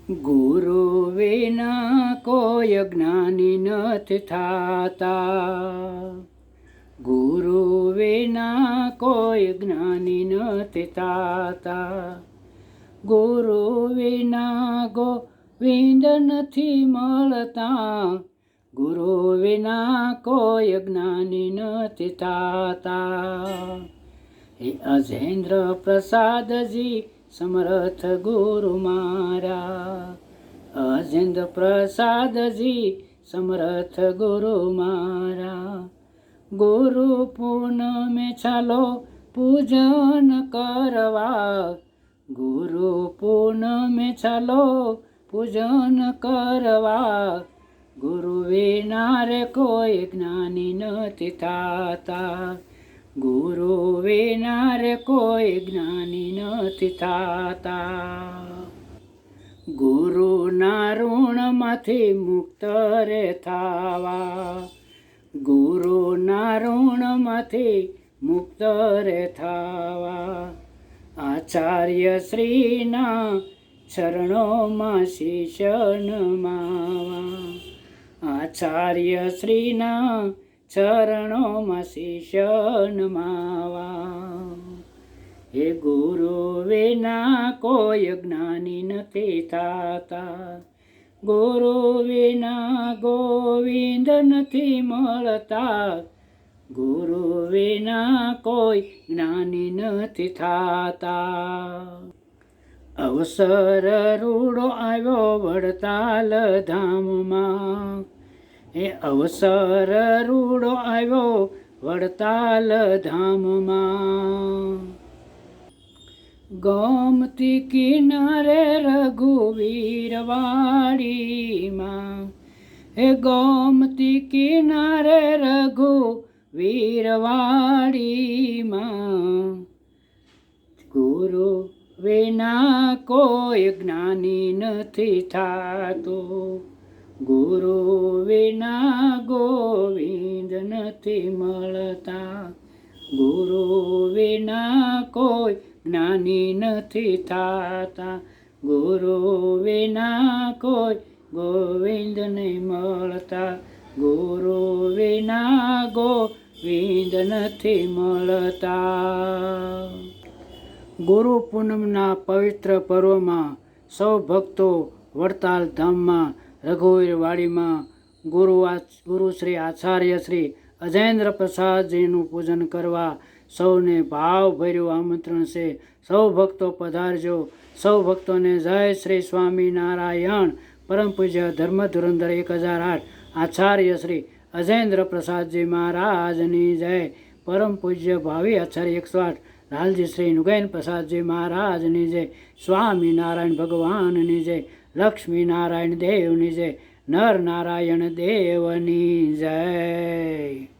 ગુરુ વિના કોઈ જ્ઞાની નથી થાતા. ગુરુ વિના કોઈ જ્ઞાની નથી થાતા. ગુરુ વિના ગોવિંદ નથી મળતા. ગુરુ વિના કોઈ જ્ઞાની નથી થાતા. હે અજેન્દ્ર પ્રસાદજી સમર્થ ગુરુ મારા. અજેન્દ્ર પ્રસાદજી સમર્થ ગુરુ મારા. ગુરુ પૂનમે ચાલો પૂજન કરવા. ગુરુ પૂનમે ચાલો પૂજન કરવા. ગુરુ વિના રે કોઈ જ્ઞાની નથી થાતા. ગુરુ વિના રે કોઈ જ્ઞાની નથી થાતા. ગુરુના ઋણમાંથી મુક્ત રે થાવા. ગુરુના ઋણમાંથી મુક્ત રે થાવા. આચાર્ય શ્રીના ચરણોમાં શીશ નમાવા. આચાર્ય શ્રીના ચરણોમાં શીશ નમાવા. હે ગુરુ વિના કોઈ જ્ઞાની નથી થાતા. ગુરુ વિના ગોવિંદ નથી મળતા. ગુરુ વિના કોઈ જ્ઞાની નથી થાતા. અવસર રૂડો આવ્યો વડતાલ ધામમાં. એ અવસર રૂડો આવ્યો વડતાલ ધામમાં. ગોમતી કિનારે રઘુવીર વાડીમાં. એ ગોમતી કિનારે રઘુવીર વાડીમાં. ગુરુ વિના કોઈ જ્ઞાની નથી થાતું. ગુરુ વિના ગોવિંદ નથી મળતા. ગુરુ વિના કોઈ જ્ઞાની નથી થાતા. ગુરુ વિના કોઈ ગોવિંદ નહીં મળતા. ગુરુ વિના ગોવિંદ નથી મળતા. ગુરુ પૂનમના પવિત્ર પર્વમાં સૌ ભક્તો વડતાલ ધામમાં રઘુવીર વાડીમાં ગુરુ શ્રી આચાર્ય શ્રી અજેન્દ્ર પ્રસાદજીનું પૂજન કરવા સૌને ભાવભર્યું આમંત્રણ છે. સૌ ભક્તો પધારજો. સૌ ભક્તોને જય શ્રી સ્વામિનારાયણ. પરમ પૂજ્ય ધર્મ ધુરંધર 1008 આચાર્ય શ્રી અજેન્દ્ર પ્રસાદજી મહારાજની જય. પરમ પૂજ્ય ભાવિ આચાર્ય 108 લાલજી શ્રી નુગેન પ્રસાદજી મહારાજની જય. સ્વામિનારાયણ ભગવાનની જય. લક્ષ્મીનારાયણ દેવની જય. નર નારાયણ દેવની જય.